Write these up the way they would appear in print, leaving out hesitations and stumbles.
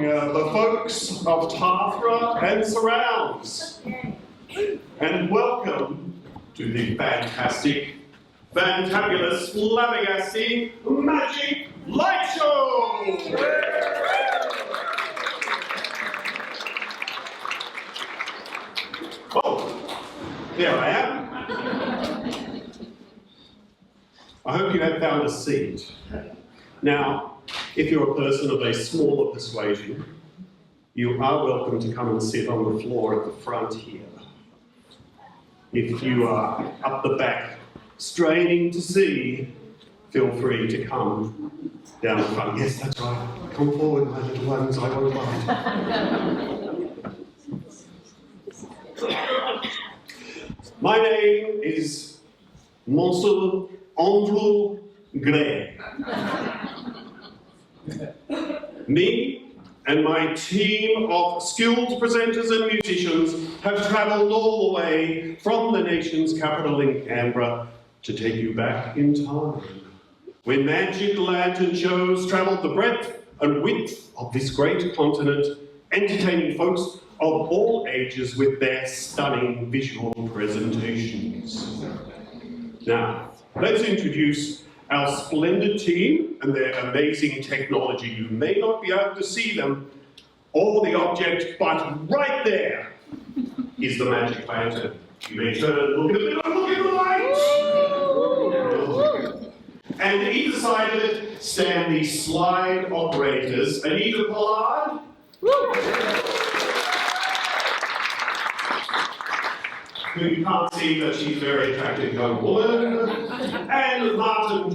the folks of Tathra and surrounds. And welcome to the fantastic, fantabulous, flabbergasting Magic Light Show! Oh, there I am. I hope you have found a seat. Now, if you're a person of a smaller persuasion, you are welcome to come and sit on the floor at the front here. If you are up the back, straining to see, feel free to come down the front. Yes, that's right. Come forward, my little ones, I won't bite. My name is Monsieur Andrew Gray. Me and my team of skilled presenters and musicians have travelled all the way from the nation's capital in Canberra to take you back in time, when magic lantern shows travelled the breadth and width of this great continent, entertaining folks of all ages with their stunning visual presentations. Now, let's introduce our splendid team and their amazing technology. You may not be able to see them or the object, but right there is the magic lantern. You may turn and look at it, look at the light! And either side of it stand the slide operators. Anita, Pollard. Who you can't see, but she's a very attractive young woman. And Martyn,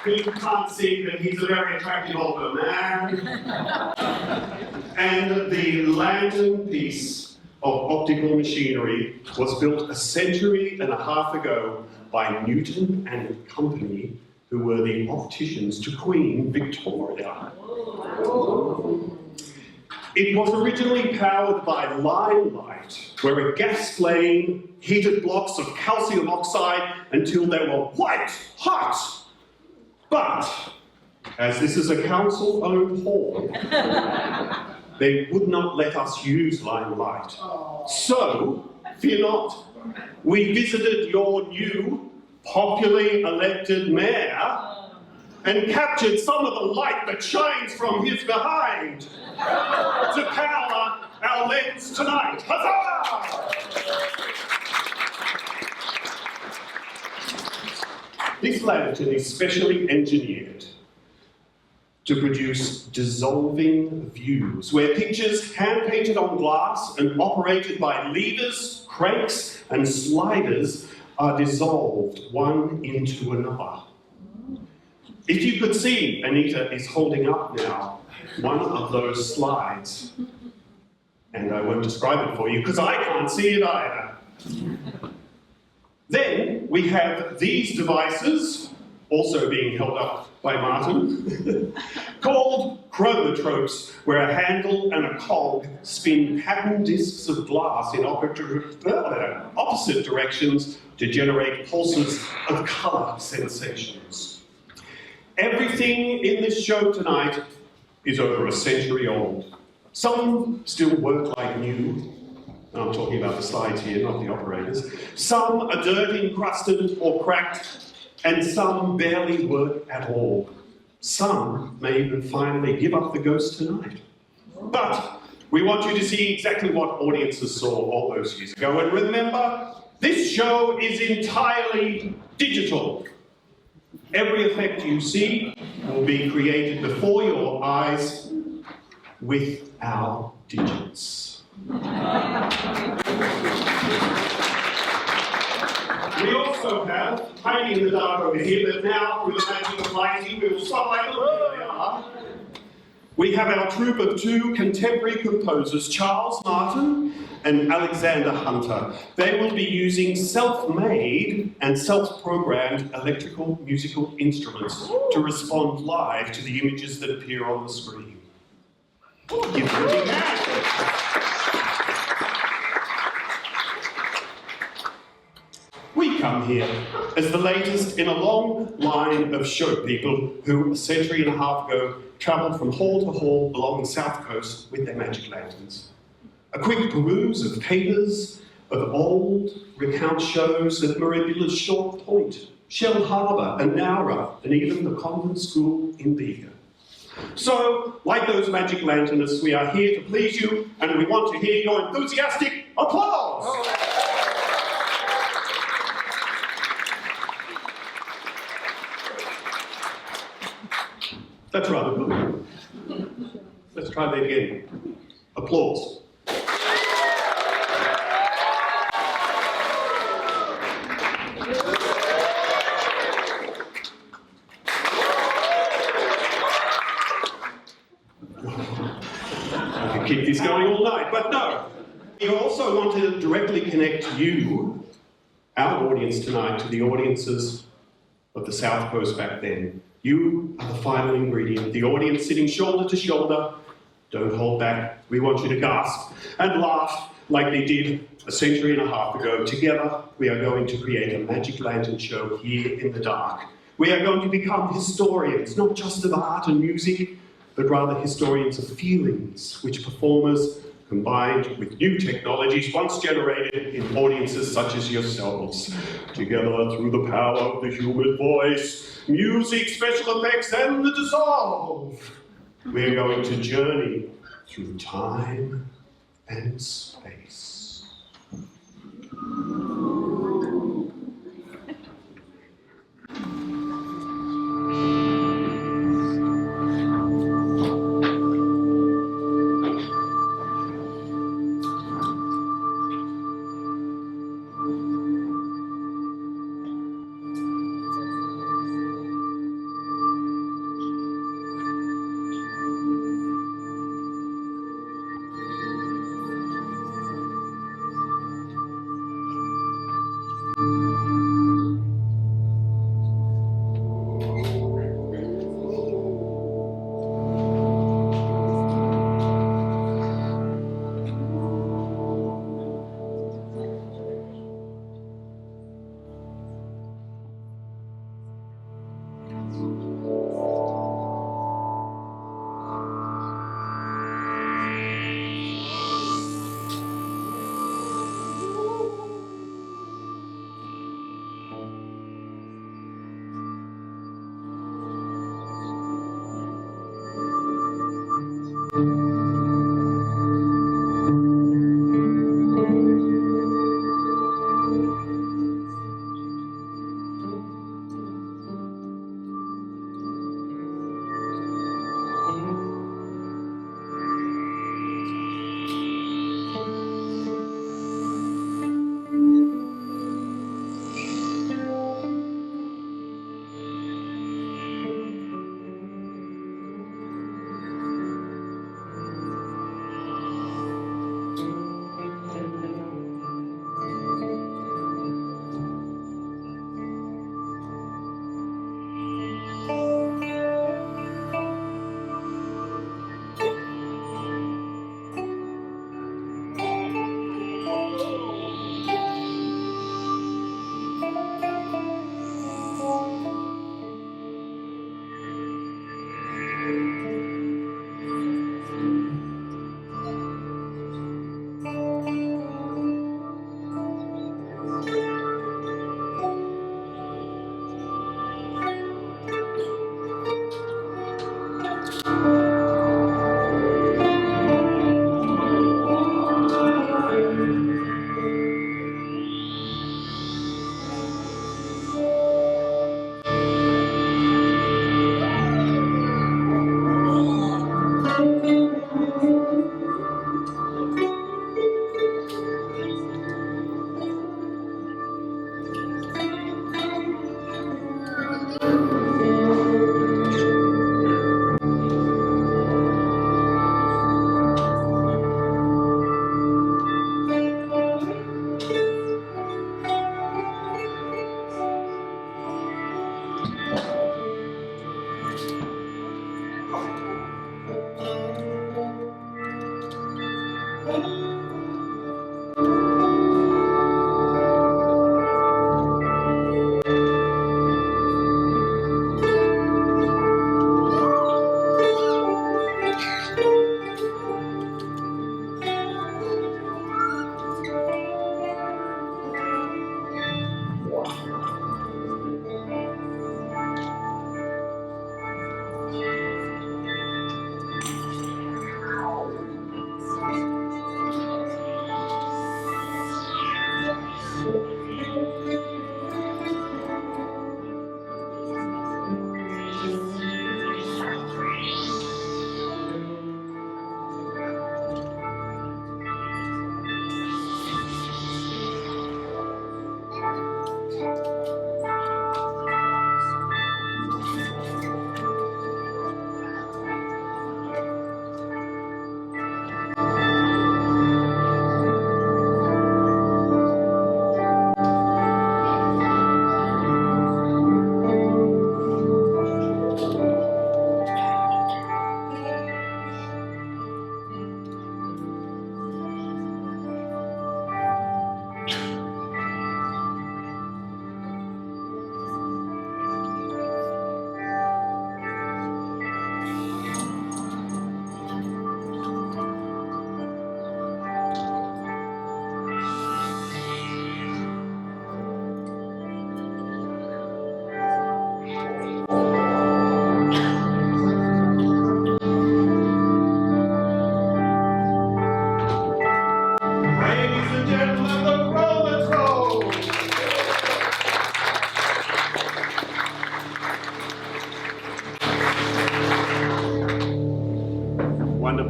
who you can't see, but he's a very attractive older man. And the lantern piece of optical machinery was built a century and a half ago by Newton and Company, who were the opticians to Queen Victoria. It was originally powered by limelight, where a gas flame heated blocks of calcium oxide until they were white hot. But, as this is a council-owned hall, they would not let us use limelight. So, fear not, we visited your new, popularly elected mayor and captured some of the light that shines from his behind to power our lens tonight. Huzzah! This lantern is specially engineered to produce dissolving views, where pictures hand-painted on glass and operated by levers, cranks, and sliders are dissolved one into another. If you could see, Anita is holding up now one of those slides. And I won't describe it for you because I can't see it either. Then we have these devices, also being held up by Martyn, called chromatropes, where a handle and a cog spin patterned discs of glass in opposite directions to generate pulses of colour sensations. Everything in this show tonight is over a century old. Some still work like new. I'm talking about the slides here, not the operators. Some are dirt encrusted or cracked, and some barely work at all. Some may even finally give up the ghost tonight. But we want you to see exactly what audiences saw all those years ago. And remember, this show is entirely digital. Every effect you see will be created before your eyes with our digits. We also have, hiding in the dark over here, but now through the magic of lighting, we will spotlight them. There they are. We have our troupe of two contemporary composers, Charles Martyn and Alexander Hunter. They will be using self-made and self-programmed electrical musical instruments to respond live to the images that appear on the screen. Give them a big hand. We come here as the latest in a long line of show people who, a century and a half ago, travelled from hall to hall along the south coast with their magic lanterns. A quick peruse of papers of old recounts shows at Maribila's Short Point, Shell Harbour and Nowra, and even the convent school in Bega. So, like those magic lanternists, we are here to please you, and we want to hear your enthusiastic applause! Oh. That's rather good. Let's try that again. Applause. I could keep this going all night, but no. We also want to directly connect you, our audience tonight, to the audiences of the South Coast back then. You are the final ingredient, the audience sitting shoulder to shoulder. Don't hold back. We want you to gasp and laugh like they did a century and a half ago. Together, we are going to create a magic lantern show here in the dark. We are going to become historians, not just of art and music, but rather historians of feelings, which performers, combined with new technologies once generated in audiences such as yourselves, together through the power of the human voice, music, special effects, and the dissolve. We're going to journey through time and space.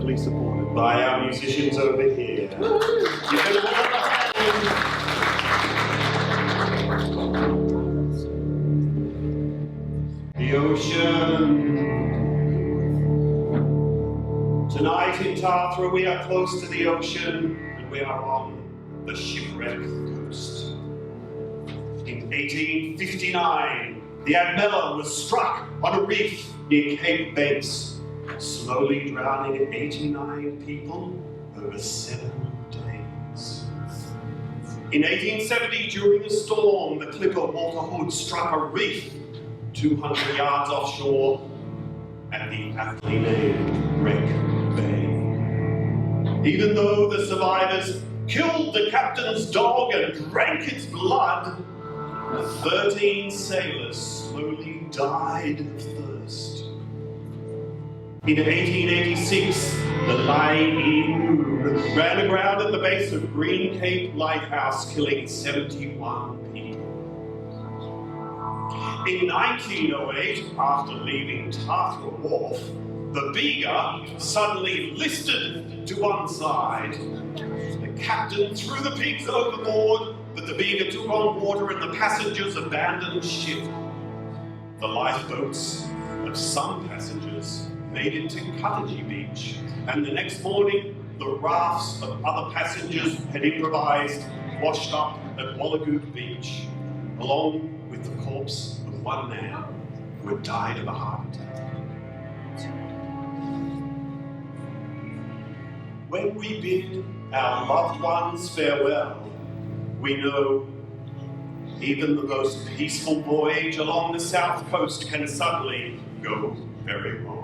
ably supported by our musicians over here. Give them all a hand. The ocean. Tonight in Tathra we are close to the ocean and we are on the shipwreck coast. In 1859, the Admella was struck on a reef near Cape Banks, slowly drowning 89 people over 7 days. In 1870, during a storm, the clipper Walter Hood struck a reef 200 yards offshore at the aptly named Wreck Bay. Even though the survivors killed the captain's dog and drank its blood, the 13 sailors slowly died of thirst. In 1886, the Lying Moon ran aground at the base of Green Cape Lighthouse, killing 71 people. In 1908, after leaving Tathra Wharf, the Beager suddenly listed to one side. The captain threw the pigs overboard, but the Beager took on water and the passengers abandoned ship. The lifeboats of some passengers made it to Cuttagee Beach, and the next morning, the rafts of other passengers had improvised, washed up at Wallagoot Beach, along with the corpse of one man who had died of a heart attack. When we bid our loved ones farewell, we know even the most peaceful voyage along the south coast can suddenly go very wrong.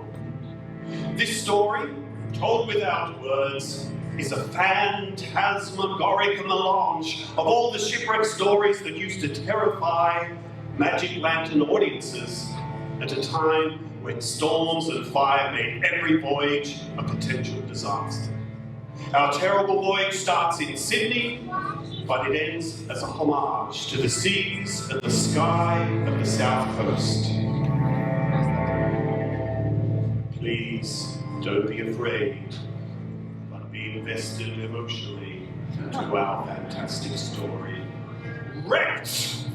This story, told without words, is a phantasmagoric melange of all the shipwreck stories that used to terrify magic lantern audiences at a time when storms and fire made every voyage a potential disaster. Our terrible voyage starts in Sydney, but it ends as a homage to the seas and the sky of the south coast. Please don't be afraid, but be invested emotionally into our fantastic story. Wrecked!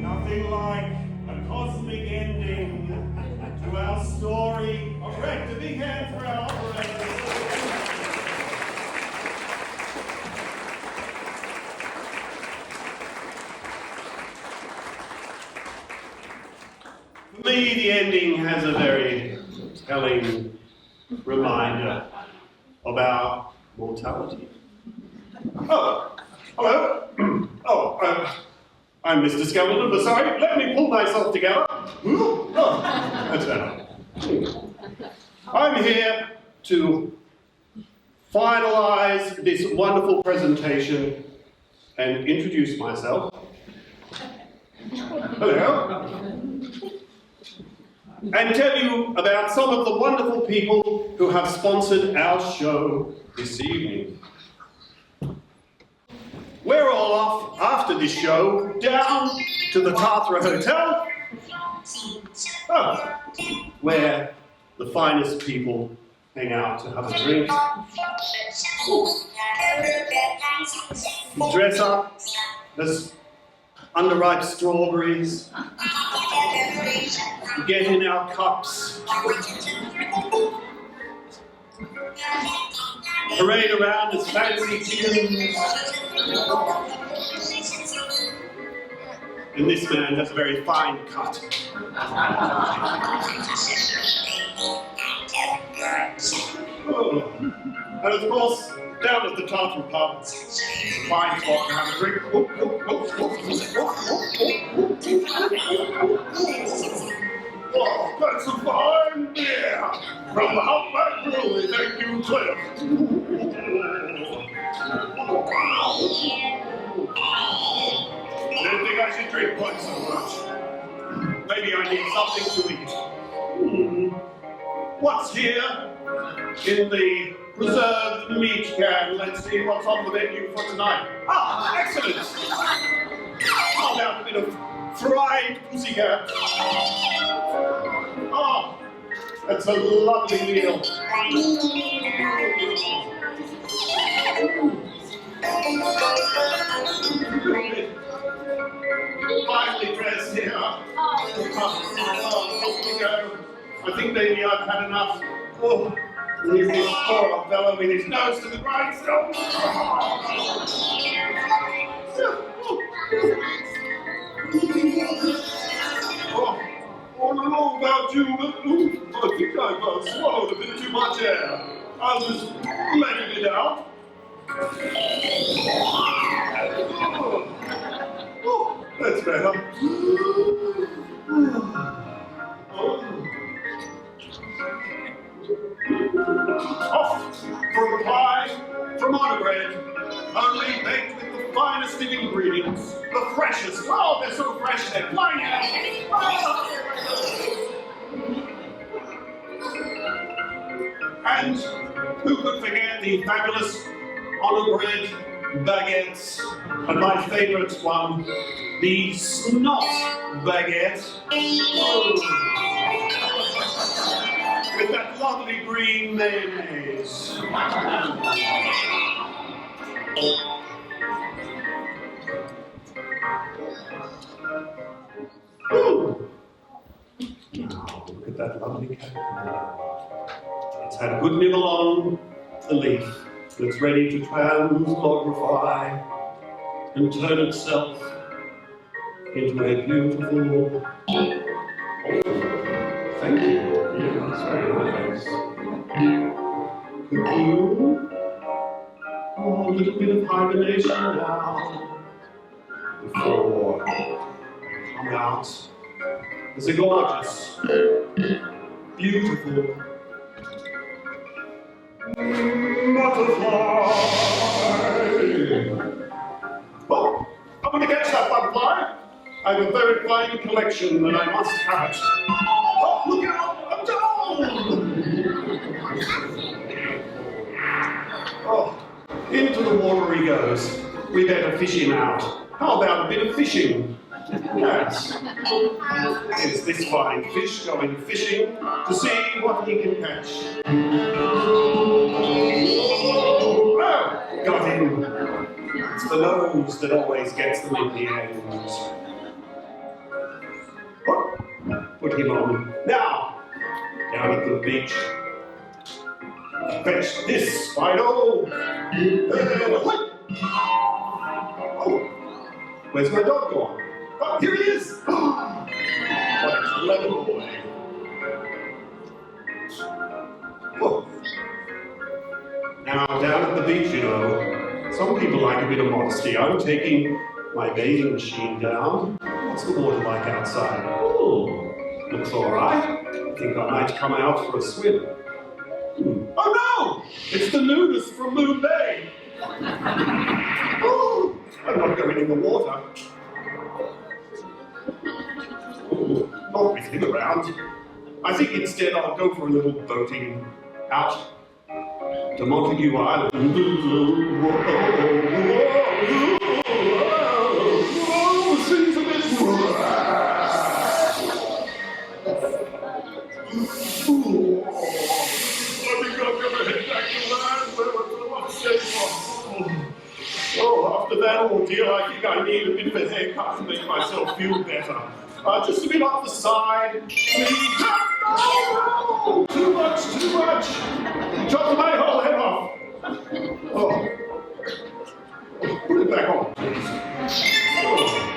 Nothing like a cosmic ending to our story. Correct, a big hand for our operators. For me, the ending has a very telling reminder of our mortality. Oh, hello. I'm Mr. Skeleton, but sorry, let me pull myself together. Oh, that's better. I'm here to finalize this wonderful presentation and introduce myself. Hello. And tell you about some of the wonderful people who have sponsored our show this evening. We're all off after this show down to the Tathra Hotel, where the finest people hang out to have a drink. Dress up as underripe strawberries. Get in our cups. Parade around as fancy chickens. And this man has a very fine cut. Oh. And of course, down at the Tathra Pub, fine spot to have a drink. Oh, that's a fine beer from the Humpback Brewery. Thank you, Cliff. I don't think I should drink quite so much. Maybe I need something to eat. What's here in the preserved meat can? Let's see what's on the menu for tonight. Ah, excellent! I'll have a bit of fried pussycat. Oh, that's a lovely meal. Finally dressed here. Off we go. I think maybe I've had enough. Oh, here's this poor old fellow with his nose to the grindstone. Oh, I don't know about you, but I think I've swallowed a bit too much air. I'll just letting it out. Oh, that's better. Off for a pie from bread, only baked with the finest of ingredients, the freshest. Oh, they're so fresh, they're flying out. And who could forget the fabulous honor bread baguettes, and my favourite one, the snot baguette. Oh. With that lovely green mayonnaise. Ooh. Oh, look at that lovely cat. It's had a good nibble on the leaf. It's ready to translogrify and turn itself into a beautiful... Oh, thank you. Yeah, that's very nice. Cocoon. Oh, a little bit of hibernation now before I come out. It's a gorgeous, beautiful butterfly. Oh, I'm going to catch that butterfly. I have a very fine collection and I must have it. Oh, look out! I'm down! Oh, into the water he goes. We better fish him out. How about a bit of fishing? Yes. Here's this fine fish going fishing to see what he can catch. Oh, got him. It's the nose that always gets them in the end. Put him on. Now, down at the beach. Fetch this, Fido. Oh, where's my dog gone? Oh, here he is. What a clever boy. Oh. Now, down at the beach, you know, some people like a bit of modesty. I'm taking my bathing machine down. What's the water like outside? Oh, looks all right. I think I might come out for a swim. Oh no! It's the nudist from Moon Bay. Oh, I'm not going in the water. Oh, not with him around. I think instead I'll go for a little boating out to Montague Island. The sea's a bit... I think I to make myself feel better. Just a bit off the side. Please. Oh, too much, too much. Chop my whole head off. Oh. Put it back on, please. Oh.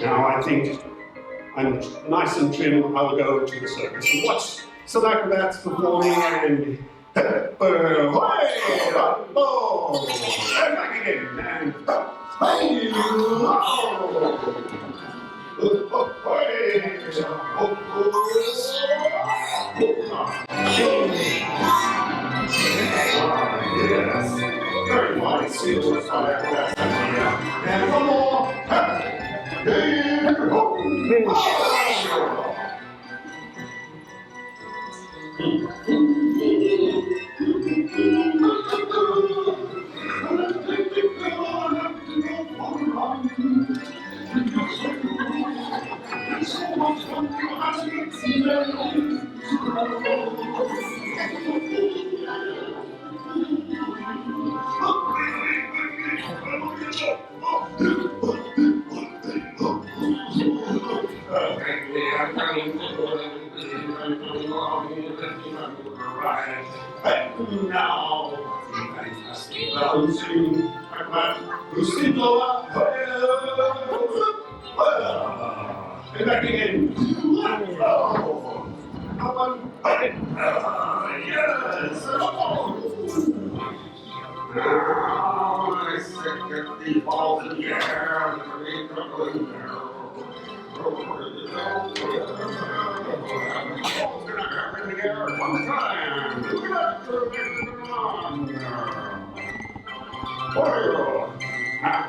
Now I think I'm nice and trim. I'll go to the circus and watch some acrobats performing and oh, and back again and yes, very nice. And one more. And back again. Yes. I second the ball in the air. One time.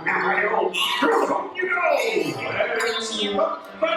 Now I don't you know. But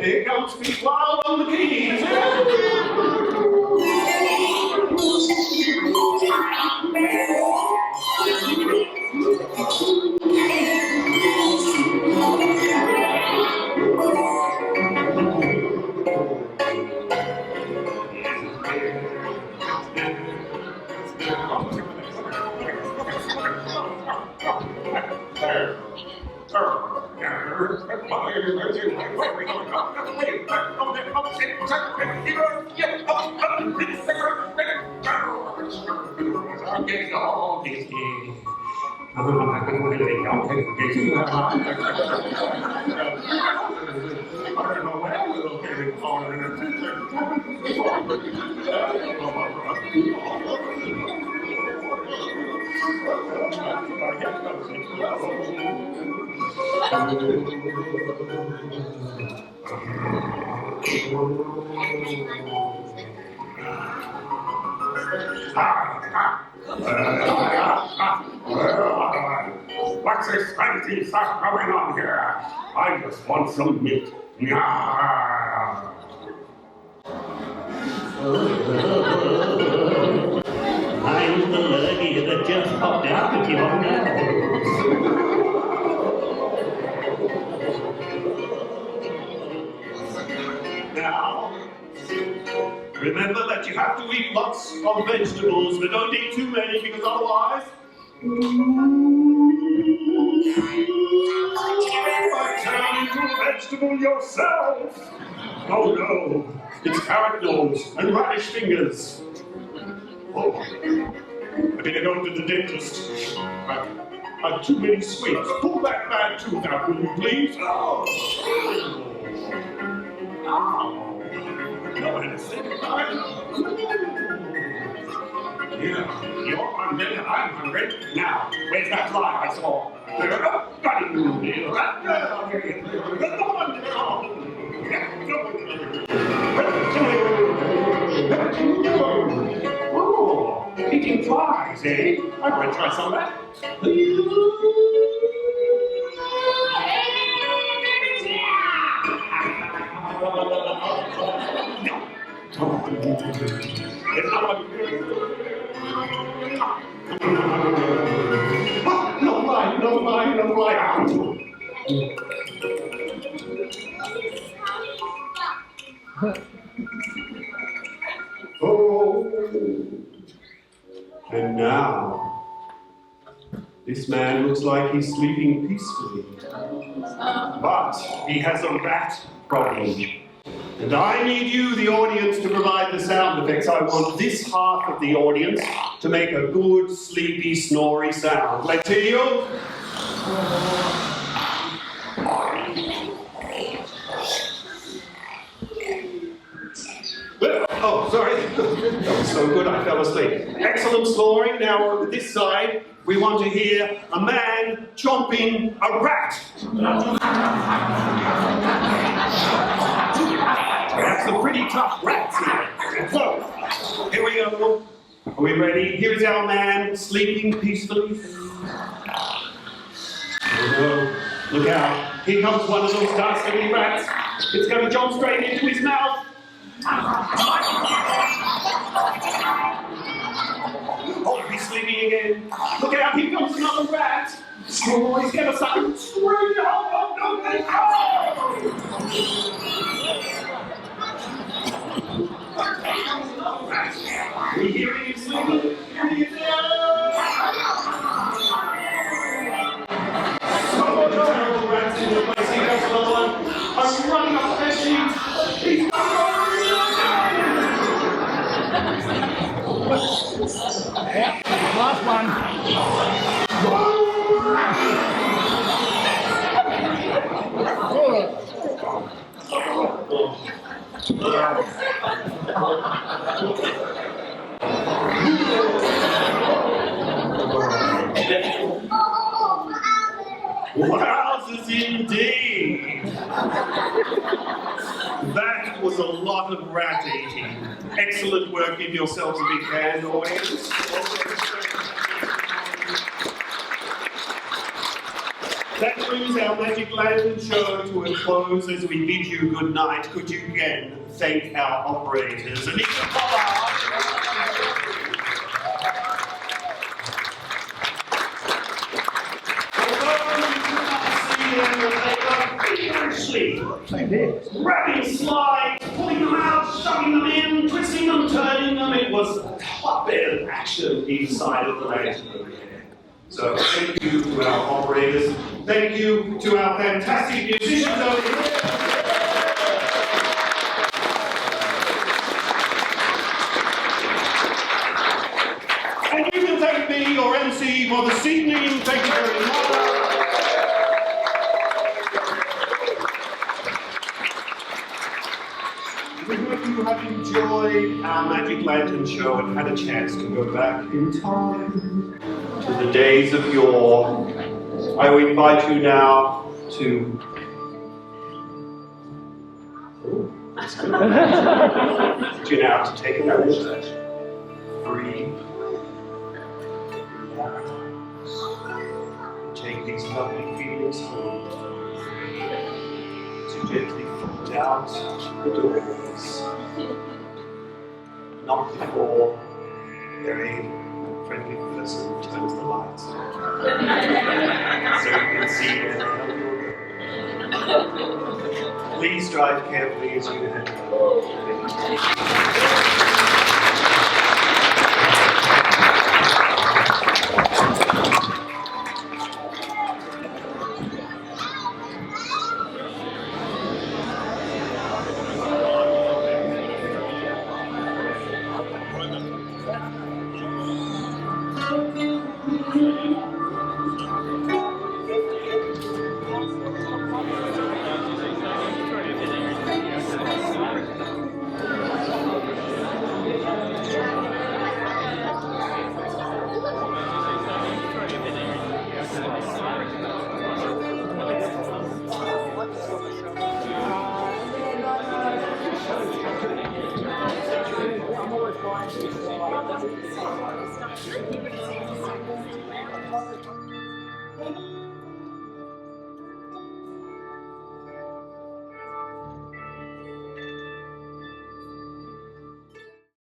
Here comes Speak Wild on the keys. What's this fancy stuff going on here? I just want some meat. I'm the lady that just popped out of your nose. Now, remember that you have to eat lots of vegetables, but don't eat too many because otherwise Might turn into a vegetable yourself. Oh no, it's carrot nose and radish fingers. Oh, I better go to the dentist. I've too many sweets. Pull that bad tooth out, will you please? Oh. No anesthetic. Yeah, you're hungry, I'm hungry. Now, where's that fly I saw? Oh, eating flies, eh? I might try some of that. No fly. Oh, and now, this man looks like he's sleeping peacefully, but he has a rat problem. And I need you, the audience, to provide the sound effects. I want this half of the audience to make a good, sleepy, snory sound. Let's hear you. Oh, sorry. That was so good I fell asleep. Excellent snoring. Now over this side, we want to hear a man chomping a rat. That's some pretty tough rats here. So, here we go. Are we ready? Here's our man sleeping peacefully. Oh no, look out. Here comes one of those dastardly rats. It's going to jump straight into his mouth. Oh, he's sleeping again. Look out, here comes another rat. Oh, he's going to suck him straight out. Oh, no. We hear him sleeping. Oh, no, rats in the place. Here comes another one. I'm running up the sheet. He's last one. Wowzers indeed! That was a lot of rat eating. Excellent work. Give yourselves a big hand, audience. That brings our Magic Lantern show to a close as we bid you good night. Could you again thank our operators, Anita, Pollard. Grabbing slides, pulling them out, shoving them in, twisting them, turning them. It was a hotbed of action inside of the lantern. So thank you to our operators. Thank you to our fantastic musicians over here. And you can thank me, your MC, for this evening. Thank you very much. We hope you have enjoyed our Magic Lantern show and had a chance to go back in time to the days of yore. I will invite you now to... you now to take a moment. Breathe. Take these lovely feelings home. To gently fold out the doors. Not before very friendly person turns the lights on. So you can see where the hell you're going. Please drive carefully as you head home.